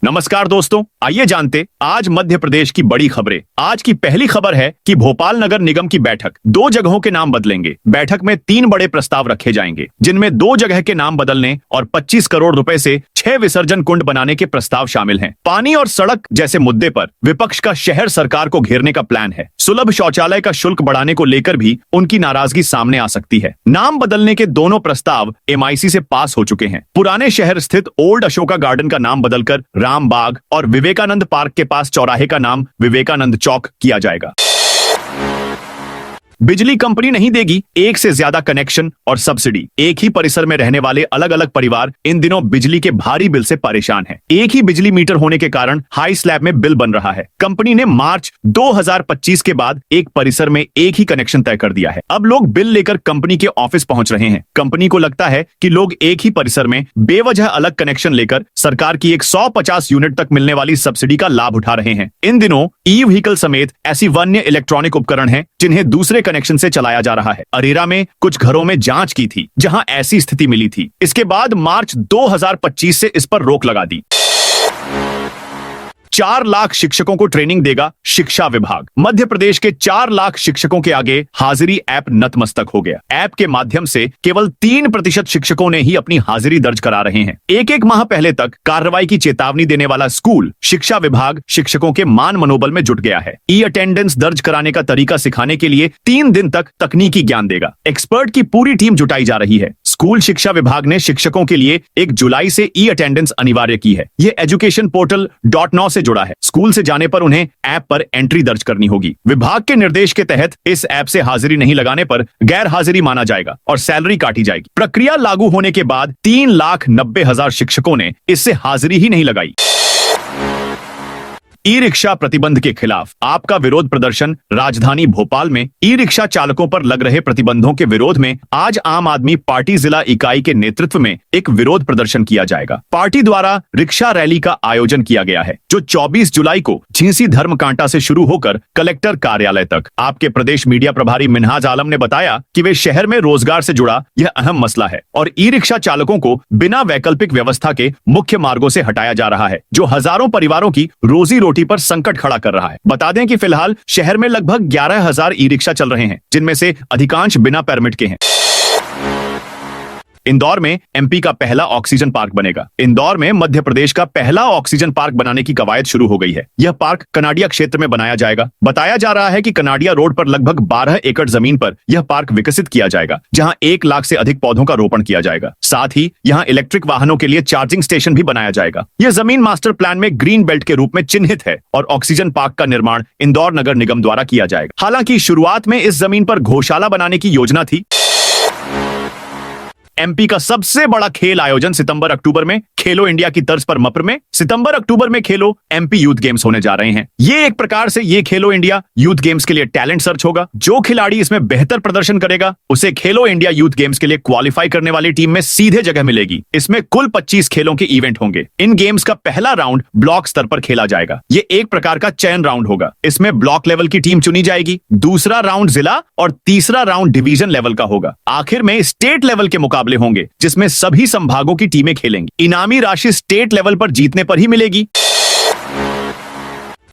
नमस्कार दोस्तों, आइए जानते आज मध्य प्रदेश की बड़ी खबरें। आज की पहली खबर है कि भोपाल नगर निगम की बैठक, 2 जगहों के नाम बदलेंगे। बैठक में 3 बड़े प्रस्ताव रखे जाएंगे, जिनमें 2 जगह के नाम बदलने और 25 करोड़ रुपए से 6 विसर्जन कुंड बनाने के प्रस्ताव शामिल हैं। पानी और सड़क जैसे मुद्दे पर विपक्ष का शहर सरकार को घेरने का प्लान है। सुलभ शौचालय का शुल्क बढ़ाने को लेकर भी उनकी नाराजगी सामने आ सकती है। नाम बदलने के दोनों प्रस्ताव MIC से पास हो चुके हैं। पुराने शहर स्थित ओल्ड अशोका गार्डन का नाम बदलकर राम बाग और विवेकानंद पार्क के पास चौराहे का नाम विवेकानंद चौक किया जाएगा। बिजली कंपनी नहीं देगी एक से ज्यादा कनेक्शन और सब्सिडी। एक ही परिसर में रहने वाले अलग अलग परिवार इन दिनों बिजली के भारी बिल से परेशान हैं। एक ही बिजली मीटर होने के कारण हाई स्लैब में बिल बन रहा है। कंपनी ने मार्च 2025 के बाद एक परिसर में एक ही कनेक्शन तय कर दिया है। अब लोग बिल लेकर कंपनी के ऑफिस पहुंच रहे हैं। कंपनी को लगता है कि लोग एक ही परिसर में बेवजह अलग कनेक्शन लेकर सरकार की 150 यूनिट तक मिलने वाली सब्सिडी का लाभ उठा रहे हैं। इन दिनों ई व्हीकल समेत ऐसी वन्य इलेक्ट्रॉनिक उपकरण हैं जिन्हें दूसरे कनेक्शन से चलाया जा रहा है। अरेरा में कुछ घरों में जांच की थी जहां ऐसी स्थिति मिली थी। इसके बाद मार्च 2025 से इस पर रोक लगा दी। 4 लाख शिक्षकों को ट्रेनिंग देगा शिक्षा विभाग। मध्य प्रदेश के 4 लाख शिक्षकों के आगे हाजिरी ऐप नतमस्तक हो गया। ऐप के माध्यम से केवल 3% शिक्षकों ने ही अपनी हाजिरी दर्ज करा रहे हैं। एक माह पहले तक कार्रवाई की चेतावनी देने वाला स्कूल शिक्षा विभाग शिक्षकों के मान मनोबल में जुट गया है। ई अटेंडेंस दर्ज कराने का तरीका सिखाने के लिए 3 दिन तक तकनीकी ज्ञान देगा। एक्सपर्ट की पूरी टीम जुटाई जा रही है। स्कूल शिक्षा विभाग ने शिक्षकों के लिए 1 जुलाई से ई अटेंडेंस अनिवार्य की है। यह एजुकेशन पोर्टल .9 से जुड़ा है। स्कूल से जाने पर उन्हें ऐप पर एंट्री दर्ज करनी होगी। विभाग के निर्देश के तहत इस ऐप से हाजिरी नहीं लगाने पर गैर हाजिरी माना जाएगा और सैलरी काटी जाएगी। प्रक्रिया लागू होने के बाद 3,90,000 शिक्षकों ने इससे हाजिरी ही नहीं लगाई। ई रिक्शा प्रतिबंध के खिलाफ आपका विरोध प्रदर्शन। राजधानी भोपाल में ई रिक्शा चालकों पर लग रहे प्रतिबंधों के विरोध में आज आम आदमी पार्टी जिला इकाई के नेतृत्व में एक विरोध प्रदर्शन किया जाएगा। पार्टी द्वारा रिक्शा रैली का आयोजन किया गया है, जो 24 जुलाई को झींसी धर्मकांटा से शुरू होकर कलेक्टर कार्यालय तक। आपके प्रदेश मीडिया प्रभारी मिन्हाज आलम ने बताया कि वे शहर में रोजगार से जुड़ा यह अहम मसला है और ई रिक्शा चालकों को बिना वैकल्पिक व्यवस्था के मुख्य मार्गों से हटाया जा रहा है, जो हजारों परिवारों की रोजी रोटी पर संकट खड़ा कर रहा है। बता दें कि फिलहाल शहर में लगभग 11,000 ई रिक्शा चल रहे हैं, जिनमें से अधिकांश बिना परमिट के हैं। इंदौर में MP का पहला ऑक्सीजन पार्क बनेगा। इंदौर में मध्य प्रदेश का पहला ऑक्सीजन पार्क बनाने की कवायद शुरू हो गई है। यह पार्क कनाडिया क्षेत्र में बनाया जाएगा। बताया जा रहा है कि कनाडिया रोड पर लगभग 12 एकड़ जमीन पर यह पार्क विकसित किया जाएगा, जहां 1 लाख से अधिक पौधों का रोपण किया जाएगा। साथ ही यहां इलेक्ट्रिक वाहनों के लिए चार्जिंग स्टेशन भी बनाया जाएगा। यह जमीन मास्टर प्लान में ग्रीन बेल्ट के रूप में चिन्हित है और ऑक्सीजन पार्क का निर्माण इंदौर नगर निगम द्वारा किया जाएगा। हालांकि शुरुआत में इस जमीन पर गौशाला बनाने की योजना थी। MP का सबसे बड़ा खेल आयोजन सितंबर-अक्टूबर में खेलो इंडिया की तर्ज पर मप्र में सितंबर-अक्टूबर में खेलो MP यूथ गेम्स होने जा रहे हैं। ये एक प्रकार से ये खेलो इंडिया यूथ गेम्स के लिए टैलेंट सर्च होगा। जो खिलाड़ी इसमें बेहतर प्रदर्शन करेगा उसे खेलो इंडिया यूथ गेम्स के लिए क्वालिफाई करने वाली टीम में सीधे जगह मिलेगी। इसमें कुल 25 खेलों के इवेंट होंगे। इन गेम्स का पहला राउंड ब्लॉक स्तर पर खेला जाएगा। ये एक प्रकार का चयन राउंड होगा। इसमें ब्लॉक लेवल की टीम चुनी जाएगी, दूसरा राउंड जिला और तीसरा राउंड डिवीजन लेवल का होगा। आखिर में स्टेट लेवल के मुकाबले होंगे, जिसमें सभी संभागों की टीमें खेलेंगी। इनामी राशि स्टेट लेवल पर जीतने पर ही मिलेगी।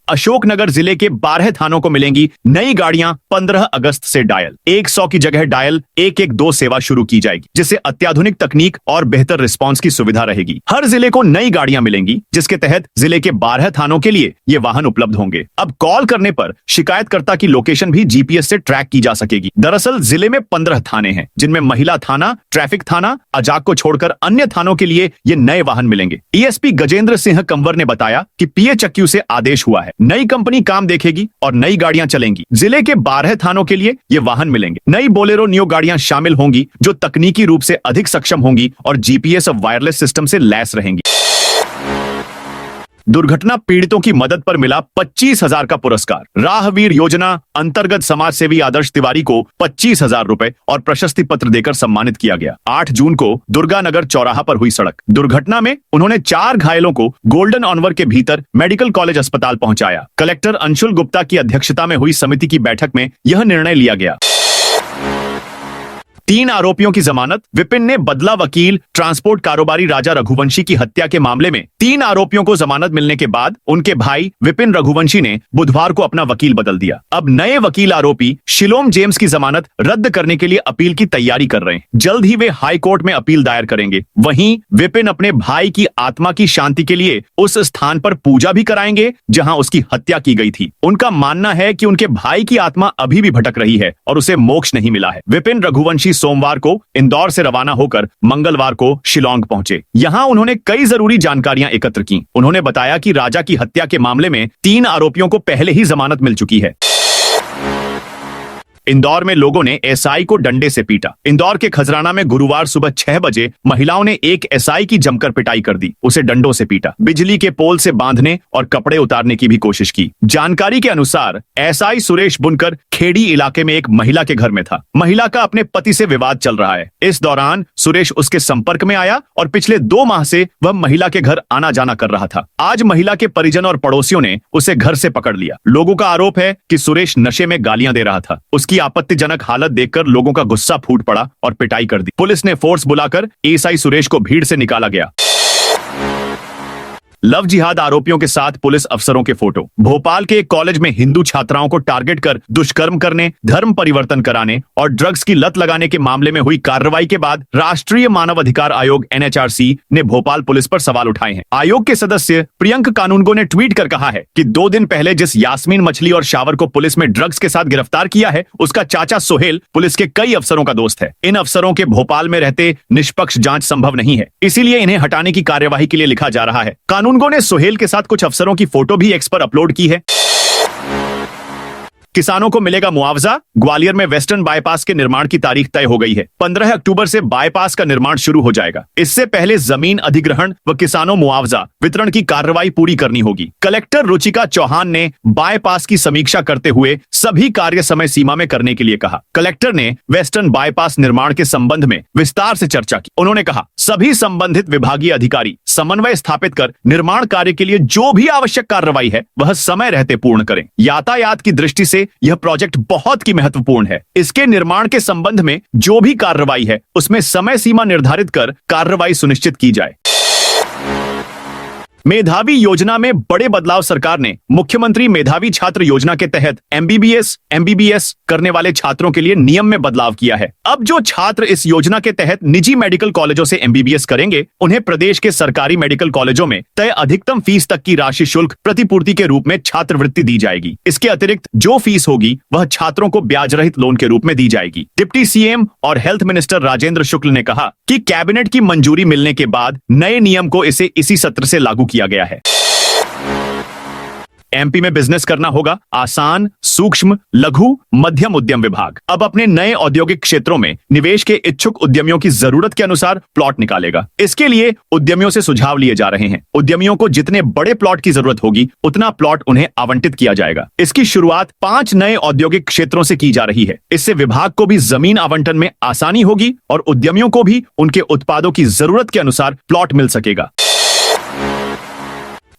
अशोकनगर जिले के 12 थानों को मिलेंगी नई गाड़ियां 15 अगस्त से डायल 100 की जगह डायल 112 सेवा शुरू की जाएगी, जिससे अत्याधुनिक तकनीक और बेहतर रिस्पांस की सुविधा रहेगी। हर जिले को नई गाड़ियां मिलेंगी, जिसके तहत जिले के 12 थानों के लिए ये वाहन उपलब्ध होंगे। अब कॉल करने पर शिकायतकर्ता की लोकेशन भी GPS से ट्रैक की जा सकेगी। दरअसल जिले में 15 थाने हैं, जिनमें महिला थाना, ट्रैफिक थाना, अजाक को छोड़कर अन्य थानों के लिए ये नए वाहन मिलेंगे। ESP गजेंद्र सिंह कंवर ने बताया कि PHQ से आदेश हुआ है। नई कंपनी काम देखेगी और नई गाड़ियां चलेंगी। जिले के 12 थानों के लिए ये वाहन मिलेंगे। नई बोलेरो नियो गाड़ियां शामिल होंगी, जो तकनीकी रूप से अधिक सक्षम होंगी और GPS और वायरलेस सिस्टम से लैस रहेंगी। दुर्घटना पीड़ितों की मदद पर मिला 25,000 का पुरस्कार। राहवीर योजना अंतर्गत समाज सेवी आदर्श तिवारी को 25,000 रुपए और प्रशस्ति पत्र देकर सम्मानित किया गया। 8 जून को दुर्गानगर चौराहा पर हुई सड़क दुर्घटना में उन्होंने 4 घायलों को गोल्डन ऑनवर के भीतर मेडिकल कॉलेज अस्पताल पहुंचाया। कलेक्टर अंशुल गुप्ता की अध्यक्षता में हुई समिति की बैठक में यह निर्णय लिया गया। 3 आरोपियों की जमानत। विपिन ने बदला वकील। ट्रांसपोर्ट कारोबारी राजा रघुवंशी की हत्या के मामले में 3 आरोपियों को जमानत मिलने के बाद उनके भाई विपिन रघुवंशी ने बुधवार को अपना वकील बदल दिया। अब नए वकील आरोपी शिलोम जेम्स की जमानत रद्द करने के लिए अपील की तैयारी कर रहे हैं। जल्द ही वे हाई कोर्ट में अपील दायर करेंगे। वहीं विपिन अपने भाई की आत्मा की शांति के लिए उस स्थान पर पूजा भी कराएंगे जहां उसकी हत्या की गई थी। उनका मानना है कि उनके भाई की आत्मा अभी भी भटक रही है और उसे मोक्ष नहीं मिला है। विपिन रघुवंशी सोमवार को इंदौर से रवाना होकर मंगलवार को शिलोंग पहुंचे। यहां उन्होंने कई जरूरी जानकारियां एकत्र की। उन्होंने बताया कि राजा की हत्या के मामले में 3 आरोपियों को पहले ही जमानत मिल चुकी है। इंदौर में लोगों ने एसआई को डंडे से पीटा। इंदौर के खजराना में गुरुवार सुबह 6 बजे महिलाओं ने एक एसआई की जमकर पिटाई कर दी। उसे डंडों से पीटा, बिजली के पोल से बांधने और कपड़े उतारने की भी कोशिश की। जानकारी के अनुसार एसआई सुरेश बुनकर खेड़ी इलाके में एक महिला के घर में था। महिला का अपने पति से विवाद चल रहा है। इस दौरान सुरेश उसके संपर्क में आया और पिछले 2 माह से वह महिला के घर आना जाना कर रहा था। आज महिला के परिजन और पड़ोसियों ने उसे घर से पकड़ लिया। लोगों का आरोप है कि सुरेश नशे में गालियां दे रहा था। उसकी आपत्तिजनक हालत देखकर लोगों का गुस्सा फूट पड़ा और पिटाई कर दी। पुलिस ने फोर्स बुलाकर एएसआई सुरेश को भीड़ से निकाला गया। लव जिहाद आरोपियों के साथ पुलिस अफसरों के फोटो। भोपाल के एक कॉलेज में हिंदू छात्राओं को टारगेट कर दुष्कर्म करने, धर्म परिवर्तन कराने और ड्रग्स की लत लगाने के मामले में हुई कार्रवाई के बाद राष्ट्रीय मानव अधिकार आयोग एनएचआरसी ने भोपाल पुलिस पर सवाल उठाए हैं। आयोग के सदस्य प्रियंक कानूनगो ने ट्वीट कर कहा है कि 2 दिन पहले जिस यास्मीन मछली और शावर को पुलिस में ड्रग्स के साथ गिरफ्तार किया है, उसका चाचा सोहेल पुलिस के कई अफसरों का दोस्त है। इन अफसरों के भोपाल में रहते निष्पक्ष जांच संभव नहीं है, इसीलिए इन्हें हटाने की कार्यवाही के लिए लिखा जा रहा है। कानूनगो ने सोहेल के साथ कुछ अफसरों की फोटो भी एक्स पर अपलोड की है। किसानों को मिलेगा मुआवजा। ग्वालियर में वेस्टर्न बाईपास के निर्माण की तारीख तय हो गई है। 15 अक्टूबर से बाईपास का निर्माण शुरू हो जाएगा। इससे पहले जमीन अधिग्रहण व किसानों मुआवजा वितरण की कार्रवाई पूरी करनी होगी। कलेक्टर रुचिका चौहान ने बाईपास की समीक्षा करते हुए सभी कार्य समय सीमा में करने के लिए कहा। कलेक्टर ने वेस्टर्न बाईपास निर्माण के संबंध में विस्तार से चर्चा की। उन्होंने कहा, सभी संबंधित विभागीय अधिकारी समन्वय स्थापित कर निर्माण कार्य के लिए जो भी आवश्यक कार्रवाई है वह समय रहते पूर्ण करें। यातायात की दृष्टि से यह प्रोजेक्ट बहुत ही महत्वपूर्ण है। इसके निर्माण के संबंध में जो भी कार्रवाई है उसमें समय सीमा निर्धारित कर कार्रवाई सुनिश्चित की जाए। मेधावी योजना में बड़े बदलाव। सरकार ने मुख्यमंत्री मेधावी छात्र योजना के तहत एमबीबीएस करने वाले छात्रों के लिए नियम में बदलाव किया है। अब जो छात्र इस योजना के तहत निजी मेडिकल कॉलेजों से एमबीबीएस करेंगे, उन्हें प्रदेश के सरकारी मेडिकल कॉलेजों में तय अधिकतम फीस तक की राशि शुल्क प्रतिपूर्ति के रूप में छात्रवृत्ति दी जाएगी। इसके अतिरिक्त जो फीस होगी वह छात्रों को ब्याज रहित लोन के रूप में दी जाएगी। डिप्टी सीएम और हेल्थ मिनिस्टर राजेंद्र शुक्ल ने कहा कि कैबिनेट की मंजूरी मिलने के बाद नए नियम को इसी सत्र से लागू किया गया है। एमपी में बिजनेस करना होगा आसान। सूक्ष्म, लघु, मध्यम उद्यम विभाग अब अपने नए औद्योगिक क्षेत्रों में निवेश के इच्छुक उद्यमियों की जरूरत के अनुसार प्लॉट निकालेगा। इसके लिए उद्यमियों से सुझाव लिए जा रहे हैं। उद्यमियों को जितने बड़े प्लॉट की जरूरत होगी उतना प्लॉट उन्हें आवंटित किया जाएगा। इसकी शुरुआत 5 नए औद्योगिक क्षेत्रों से की जा रही है। इससे विभाग को भी जमीन आवंटन में आसानी होगी और उद्यमियों को भी उनके उत्पादों की जरूरत के अनुसार प्लॉट मिल सकेगा।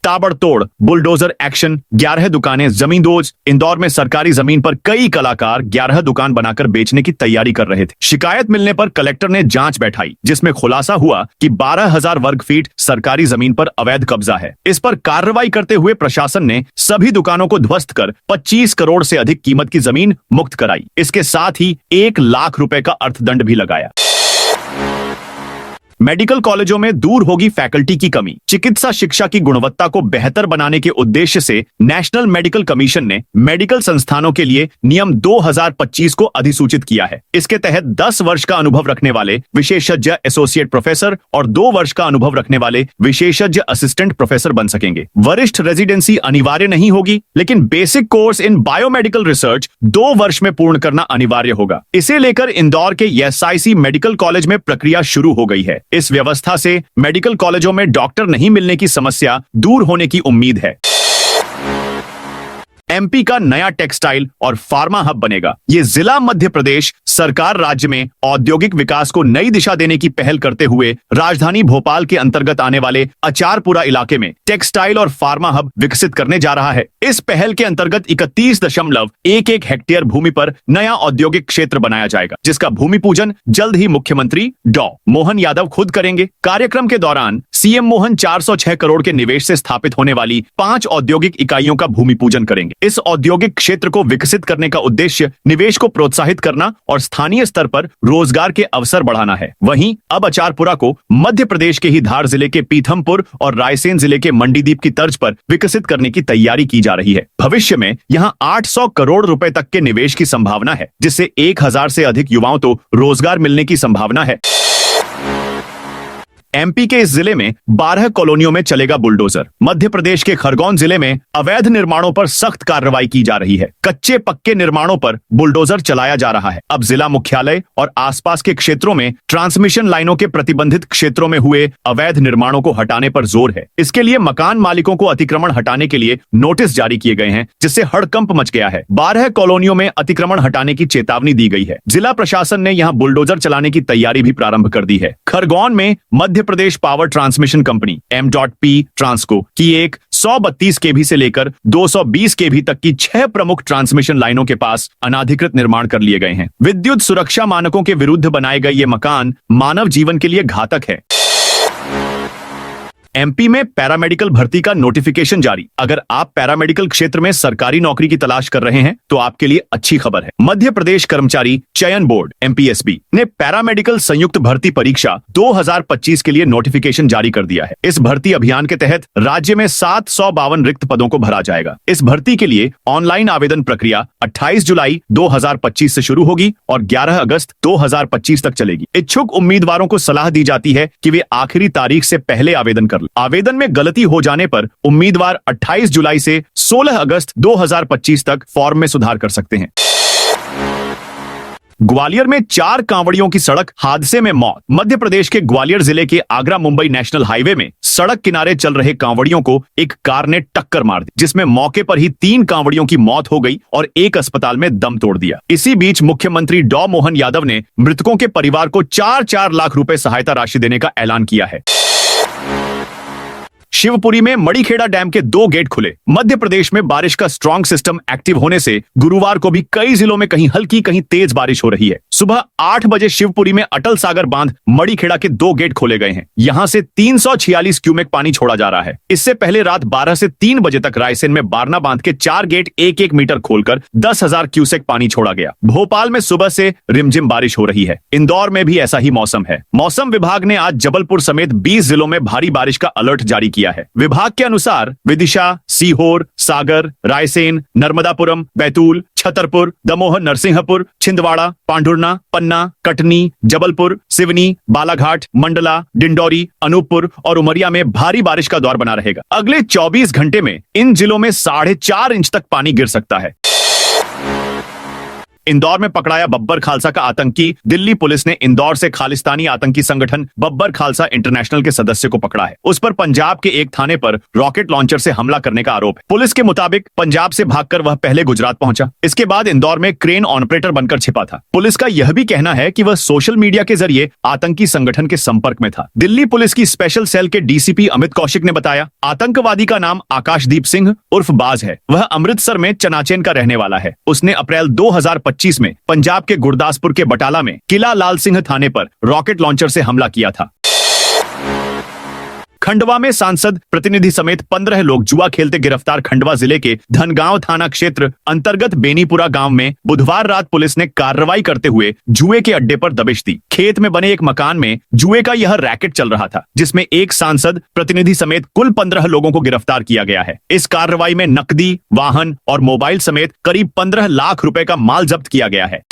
ताबड़तोड़ बुलडोजर एक्शन। 11 दुकानें जमींदोज। इंदौर में सरकारी जमीन पर कई कलाकार 11 दुकान बनाकर बेचने की तैयारी कर रहे थे। शिकायत मिलने पर कलेक्टर ने जांच बैठाई, जिसमें खुलासा हुआ कि 12,000 वर्ग फीट सरकारी जमीन पर अवैध कब्जा है। इस पर कार्रवाई करते हुए प्रशासन ने सभी दुकानों को ध्वस्त कर 25 करोड़ से अधिक कीमत की जमीन मुक्त कराई। इसके साथ ही 1 लाख रुपए का अर्थदंड भी लगाया। मेडिकल कॉलेजों में दूर होगी फैकल्टी की कमी। चिकित्सा शिक्षा की गुणवत्ता को बेहतर बनाने के उद्देश्य से नेशनल मेडिकल कमीशन ने मेडिकल संस्थानों के लिए नियम 2025 को अधिसूचित किया है। इसके तहत 10 वर्ष का अनुभव रखने वाले विशेषज्ञ एसोसिएट प्रोफेसर और 2 वर्ष का अनुभव रखने वाले विशेषज्ञ असिस्टेंट प्रोफेसर बन सकेंगे। वरिष्ठ रेजिडेंसी अनिवार्य नहीं होगी, लेकिन basic course in biomedical research 2 वर्ष में पूर्ण करना अनिवार्य होगा। इसे लेकर इंदौर के एसआईसी मेडिकल कॉलेज में प्रक्रिया शुरू हो गई है। इस व्यवस्था से मेडिकल कॉलेजों में डॉक्टर नहीं मिलने की समस्या दूर होने की उम्मीद है। एमपी का नया टेक्सटाइल और फार्मा हब बनेगा। ये जिला मध्य प्रदेश सरकार राज्य में औद्योगिक विकास को नई दिशा देने की पहल करते हुए राजधानी भोपाल के अंतर्गत आने वाले अचारपुरा इलाके में टेक्सटाइल और फार्मा हब विकसित करने जा रहा है। इस पहल के अंतर्गत 31.11 हेक्टेयर भूमि पर नया औद्योगिक क्षेत्र बनाया जाएगा, जिसका भूमि पूजन जल्द ही मुख्यमंत्री डॉ मोहन यादव खुद करेंगे। कार्यक्रम के दौरान सीएम मोहन 406 करोड़ के निवेश से स्थापित होने वाली 5 औद्योगिक इकाइयों का भूमि पूजन करेंगे। इस औद्योगिक क्षेत्र को विकसित करने का उद्देश्य निवेश को प्रोत्साहित करना और स्थानीय स्तर पर रोजगार के अवसर बढ़ाना है। वहीं अब अचारपुरा को मध्य प्रदेश के ही धार जिले के पीथमपुर और रायसेन जिले के मंडीदीप की तर्ज पर विकसित करने की तैयारी की जा रही है। भविष्य में यहां 800 करोड़ रुपए तक के निवेश की संभावना है, जिससे 1000 से अधिक युवाओं को रोजगार मिलने की संभावना है। एमपी के इस जिले में 12 कॉलोनियों में चलेगा बुलडोजर। मध्य प्रदेश के खरगोन जिले में अवैध निर्माणों पर सख्त कार्रवाई की जा रही है। कच्चे पक्के निर्माणों पर बुलडोजर चलाया जा रहा है। अब जिला मुख्यालय और आसपास के क्षेत्रों में ट्रांसमिशन लाइनों के प्रतिबंधित क्षेत्रों में हुए अवैध निर्माणों को हटाने पर जोर है। इसके लिए मकान मालिकों को अतिक्रमण हटाने के लिए नोटिस जारी किए गए हैं, जिससे हड़कंप मच गया है। 12 कॉलोनियों में अतिक्रमण हटाने की चेतावनी दी गई है। जिला प्रशासन ने यहाँ बुलडोजर चलाने की तैयारी भी प्रारंभ कर दी है। खरगोन में Madhya Pradesh power transmission company M.P Transco की एक 132 kV से लेकर 220 kV तक की 6 प्रमुख ट्रांसमिशन लाइनों के पास अनाधिकृत निर्माण कर लिए गए हैं। विद्युत सुरक्षा मानकों के विरुद्ध बनाए गए ये मकान मानव जीवन के लिए घातक है। एमपी में पैरामेडिकल भर्ती का नोटिफिकेशन जारी। अगर आप पैरामेडिकल क्षेत्र में सरकारी नौकरी की तलाश कर रहे हैं तो आपके लिए अच्छी खबर है। मध्य प्रदेश कर्मचारी चयन बोर्ड MPSB ने पैरामेडिकल संयुक्त भर्ती परीक्षा 2025 के लिए नोटिफिकेशन जारी कर दिया है। इस भर्ती अभियान के तहत राज्य में 752 रिक्त पदों को भरा जाएगा। इस भर्ती के लिए ऑनलाइन आवेदन प्रक्रिया 28 जुलाई 2025 से शुरू होगी और 11 अगस्त 2025 तक चलेगी। इच्छुक उम्मीदवारों को सलाह दी जाती है कि वे आखिरी तारीख से पहले आवेदन कर। आवेदन में गलती हो जाने पर उम्मीदवार 28 जुलाई से 16 अगस्त 2025 तक फॉर्म में सुधार कर सकते हैं। ग्वालियर में 4 कांवड़ियों की सड़क हादसे में मौत। मध्य प्रदेश के ग्वालियर जिले के आगरा मुंबई नेशनल हाईवे में सड़क किनारे चल रहे कांवड़ियों को एक कार ने टक्कर मार दी, जिसमें मौके पर ही 3 कांवड़ियों की मौत हो गई और एक अस्पताल में दम तोड़ दिया। इसी बीच मुख्यमंत्री डॉ मोहन यादव ने मृतकों के परिवार को 4-4 लाख रुपए सहायता राशि देने का ऐलान किया है। शिवपुरी में मड़ीखेड़ा डैम के 2 गेट खुले। मध्य प्रदेश में बारिश का स्ट्रॉन्ग सिस्टम एक्टिव होने से गुरुवार को भी कई जिलों में कहीं हल्की कहीं तेज बारिश हो रही है। सुबह 8 बजे शिवपुरी में अटल सागर बांध मड़ीखेड़ा के 2 गेट खोले गए हैं। यहां से 346 क्यूमेक पानी छोड़ा जा रहा है। इससे पहले रात 12 से 3 बजे तक रायसेन में बारना बांध के 4 गेट 1-1 मीटर खोलकर 10,000 क्यूसेक पानी छोड़ा गया। भोपाल में सुबह से रिमझिम बारिश हो रही है। इंदौर में भी ऐसा ही मौसम है। मौसम विभाग ने आज जबलपुर समेत 20 जिलों में भारी बारिश का अलर्ट जारी किया है। विभाग के अनुसार विदिशा, सीहोर, सागर, रायसेन, नर्मदापुरम, बैतूल, छतरपुर, दमोह, नरसिंहपुर, छिंदवाड़ा, पांढुर्ना, पन्ना, कटनी, जबलपुर, सिवनी, बालाघाट, मंडला, डिंडौरी, अनूपपुर और उमरिया में भारी बारिश का दौर बना रहेगा। अगले 24 घंटे में इन जिलों में 4.5 इंच तक पानी गिर सकता है। इंदौर में पकड़ाया बब्बर खालसा का आतंकी। दिल्ली पुलिस ने इंदौर से खालिस्तानी आतंकी संगठन बब्बर खालसा इंटरनेशनल के सदस्य को पकड़ा है। उस पर पंजाब के एक थाने पर रॉकेट लॉन्चर से हमला करने का आरोप है। पुलिस के मुताबिक पंजाब से भागकर वह पहले गुजरात पहुंचा। इसके बाद इंदौर में क्रेन ऑपरेटर बनकर छिपा था। पुलिस का यह भी कहना है कि वह सोशल मीडिया के जरिए आतंकी संगठन के संपर्क में था। दिल्ली पुलिस की स्पेशल सेल के डीसीपी अमित कौशिक ने बताया, आतंकवादी का नाम आकाशदीप सिंह उर्फ बाज है। वह अमृतसर में चनाचेन का रहने वाला है। उसने अप्रैल 2025 में पंजाब के गुरदासपुर के बटाला में किला लाल सिंह थाने पर रॉकेट लॉन्चर से हमला किया था। खंडवा में सांसद प्रतिनिधि समेत 15 लोग जुआ खेलते गिरफ्तार। खंडवा जिले के धनगांव थाना क्षेत्र अंतर्गत बेनीपुरा गांव में बुधवार रात पुलिस ने कार्रवाई करते हुए जुए के अड्डे पर दबिश दी। खेत में बने एक मकान में जुए का यह रैकेट चल रहा था, जिसमें एक सांसद प्रतिनिधि समेत कुल 15 लोगों को गिरफ्तार किया गया है। इस कार्रवाई में नकदी, वाहन और मोबाइल समेत करीब 15 लाख रुपए का माल जब्त किया गया है।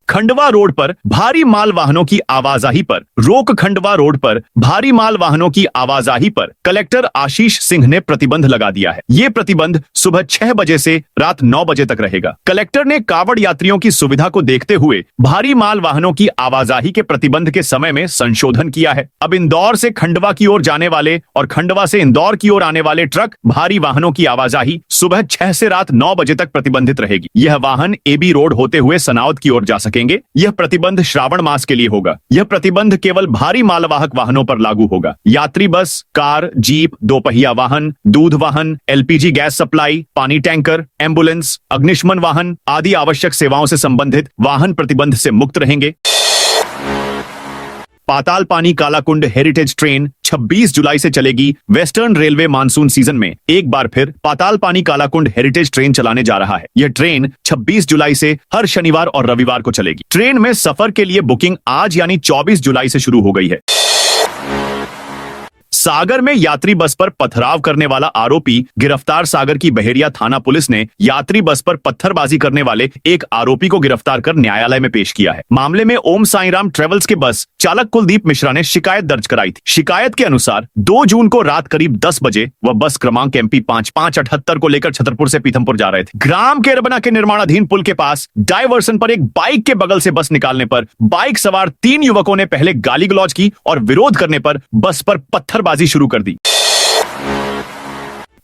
खंडवा रोड पर भारी माल वाहनों की आवाजाही पर रोक। खंडवा रोड पर भारी माल वाहनों की आवाजाही पर कलेक्टर आशीष सिंह ने प्रतिबंध लगा दिया है। ये प्रतिबंध सुबह 6 बजे से रात 9 बजे तक रहेगा। कलेक्टर ने कावड़ यात्रियों की सुविधा को देखते हुए भारी माल वाहनों की आवाजाही के प्रतिबंध के समय में संशोधन किया है। अब इंदौर से खंडवा की ओर जाने वाले और खंडवा से इंदौर की ओर आने वाले ट्रक भारी वाहनों की आवाजाही सुबह 6 से रात 9 बजे तक प्रतिबंधित रहेगी। यह वाहन एबी रोड होते हुए सनाउद की ओर जा सकेंगे। यह प्रतिबंध श्रावण मास के लिए होगा। यह प्रतिबंध केवल भारी मालवाहक वाहनों पर लागू होगा। यात्री बस, कार, जीप, दोपहिया वाहन, दूध वाहन, एलपीजी गैस सप्लाई, पानी टैंकर, एम्बुलेंस, अग्निशमन वाहन आदि आवश्यक सेवाओं से संबंधित वाहन प्रतिबंध से मुक्त रहेंगे। पाताल पानी कालाकुंड हेरिटेज ट्रेन 26 जुलाई से चलेगी। वेस्टर्न रेलवे मानसून सीजन में एक बार फिर पाताल पानी कालाकुंड हेरिटेज ट्रेन चलाने जा रहा है। यह ट्रेन 26 जुलाई से हर शनिवार और रविवार को चलेगी। ट्रेन में सफर के लिए बुकिंग आज यानी 24 जुलाई से शुरू हो गई है। सागर में यात्री बस पर पथराव करने वाला आरोपी गिरफ्तार। सागर की बहेरिया थाना पुलिस ने यात्री बस पर पत्थरबाजी करने वाले एक आरोपी को गिरफ्तार कर न्यायालय में पेश किया है। मामले में ओम साईराम ट्रेवल्स के बस चालक कुलदीप मिश्रा ने शिकायत दर्ज कराई थी। शिकायत के अनुसार 2 जून को रात करीब 10 बजे वह बस क्रमांक MP 5578 को लेकर छतरपुर से पीथमपुर जा रहे थे। ग्राम केरबना के निर्माणाधीन पुल के पास डायवर्सन पर एक बाइक के बगल से बस निकालने पर बाइक सवार 3 युवकों ने पहले गाली गलौज की और विरोध करने पर बस पर पत्थरबाजी शुरू कर दी।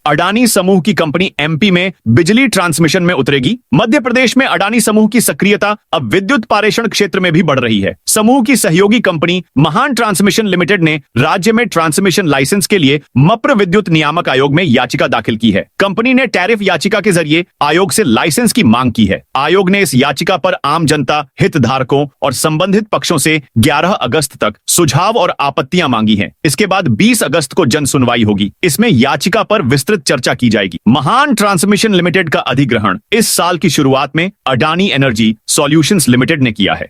अडानी समूह की कंपनी MP में बिजली ट्रांसमिशन में उतरेगी। मध्य प्रदेश में अडानी समूह की सक्रियता अब विद्युत पारेषण क्षेत्र में भी बढ़ रही है। समूह की सहयोगी कंपनी महान ट्रांसमिशन लिमिटेड ने राज्य में ट्रांसमिशन लाइसेंस के लिए मप्र विद्युत नियामक आयोग में याचिका दाखिल की है। कंपनी ने टैरिफ याचिका के जरिए आयोग से लाइसेंस की मांग की है। आयोग ने इस याचिका पर आम जनता, हितधारकों और संबंधित पक्षों से 11 अगस्त तक सुझाव और आपत्तियां मांगी हैं। इसके बाद 20 अगस्त को जन सुनवाई होगी। इसमें याचिका पर विस्तृत चर्चा की जाएगी। महान ट्रांसमिशन लिमिटेड का अधिग्रहण इस साल की शुरुआत में अडानी एनर्जी सॉल्यूशंस लिमिटेड ने किया है।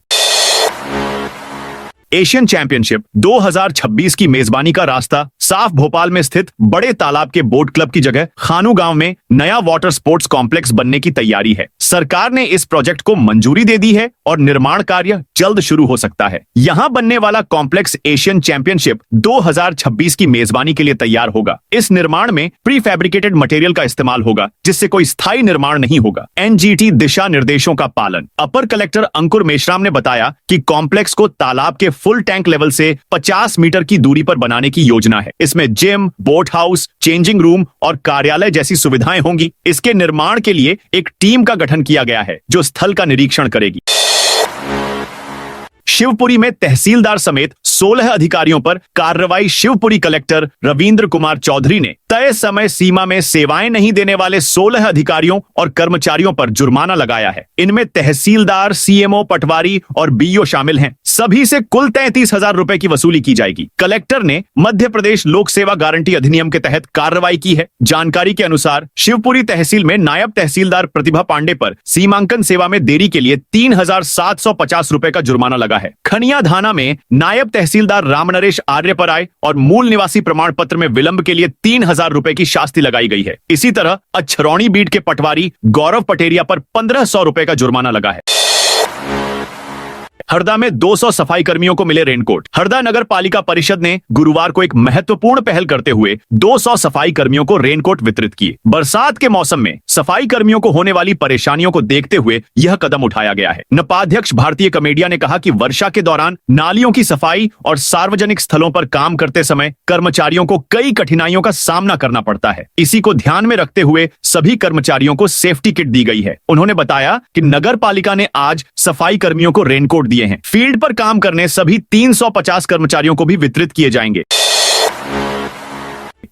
एशियन चैंपियनशिप 2026 की मेजबानी का रास्ता साफ। भोपाल में स्थित बड़े तालाब के बोट क्लब की जगह खानू गांव में नया वाटर स्पोर्ट्स कॉम्प्लेक्स बनने की तैयारी है। सरकार ने इस प्रोजेक्ट को मंजूरी दे दी है और निर्माण कार्य जल्द शुरू हो सकता है। यहां बनने वाला कॉम्प्लेक्स एशियन चैंपियनशिप 2026 की मेजबानी के लिए तैयार होगा। इस निर्माण में प्री फैब्रिकेटेड मटेरियल का इस्तेमाल होगा, जिससे कोई स्थायी निर्माण नहीं होगा। NGT दिशा निर्देशों का पालन। अपर कलेक्टर अंकुर मेश्राम ने बताया कि कॉम्प्लेक्स को तालाब के फुल टैंक लेवल से 50 मीटर की दूरी पर बनाने की योजना है। इसमें gym, boat house, changing room और कार्यालय जैसी सुविधाएं होंगी। इसके निर्माण के लिए एक टीम का गठन किया गया है जो स्थल का निरीक्षण करेगी। शिवपुरी में तहसीलदार समेत 16 अधिकारियों पर कार्रवाई। शिवपुरी कलेक्टर रविंद्र कुमार चौधरी ने तय समय सीमा में सेवाएं नहीं देने वाले 16 अधिकारियों और कर्मचारियों पर जुर्माना लगाया है। इनमें तहसीलदार, CMO, पटवारी और BO शामिल हैं। सभी से कुल 33,000 रुपए की वसूली की जाएगी। कलेक्टर ने मध्य प्रदेश लोक सेवा गारंटी अधिनियम के तहत कार्रवाई की है। जानकारी के अनुसार शिवपुरी तहसील में नायब तहसीलदार प्रतिभा पांडे पर सीमांकन सेवा में देरी के लिए 3,750 रुपए का जुर्माना लगा है। खनिया धाना में नायब तहसीलदार रामनरेश आर्य पर आए और मूल निवासी प्रमाण पत्र में विलंब के लिए 3,000 रुपए की शास्ति लगाई गई है। इसी तरह अछरौनी बीट के पटवारी गौरव पटेरिया पर 1,500 रुपए का जुर्माना लगा है। हरदा में 200 सफाई कर्मियों को मिले रेनकोट। हरदा नगर पालिका परिषद ने गुरुवार को एक महत्वपूर्ण पहल करते हुए 200 सफाई कर्मियों को रेनकोट वितरित किए। बरसात के मौसम में सफाई कर्मियों को होने वाली परेशानियों को देखते हुए यह कदम उठाया गया है। नपाध्यक्ष भारतीय कमेडिया ने कहा कि वर्षा के दौरान नालियों की सफाई और सार्वजनिक स्थलों पर काम करते समय कर्मचारियों को कई कठिनाइयों का सामना करना पड़ता है। इसी को ध्यान में रखते हुए सभी कर्मचारियों को सेफ्टी किट दी गई है। उन्होंने बताया कि नगर पालिका ने आज सफाई कर्मियों को रेनकोट दिए हैं। फील्ड पर काम करने सभी 350 कर्मचारियों को भी वितरित किए जाएंगे।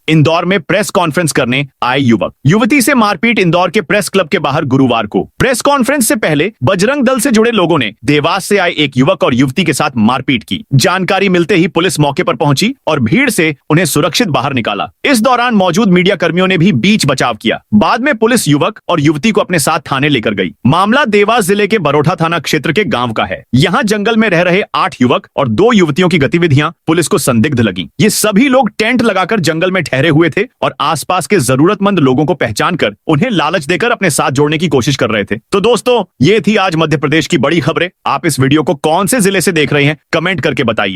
इंदौर में प्रेस कॉन्फ्रेंस करने आए युवक युवती से मारपीट। इंदौर के प्रेस क्लब के बाहर गुरुवार को प्रेस कॉन्फ्रेंस से पहले बजरंग दल से जुड़े लोगों ने देवास से आए एक युवक और युवती के साथ मारपीट की। जानकारी मिलते ही पुलिस मौके पर पहुंची और भीड़ से उन्हें सुरक्षित बाहर निकाला। इस दौरान मौजूद मीडिया कर्मियों ने भी बीच बचाव किया। बाद में पुलिस युवक और युवती को अपने साथ थाने लेकर गई। मामला देवास जिले के बरोठा थाना क्षेत्र के गांव का है। यहाँ जंगल में रह रहे 8 युवक और 2 युवतियों की गतिविधियां पुलिस को संदिग्ध लगी। ये सभी लोग टेंट लगाकर जंगल में ठहरे ठहरे हुए थे और आसपास के जरूरतमंद लोगों को पहचान कर उन्हें लालच देकर अपने साथ जोड़ने की कोशिश कर रहे थे। तो दोस्तों, ये थी आज मध्य प्रदेश की बड़ी खबरें। आप इस वीडियो को कौन से जिले से देख रहे हैं, कमेंट करके बताइए।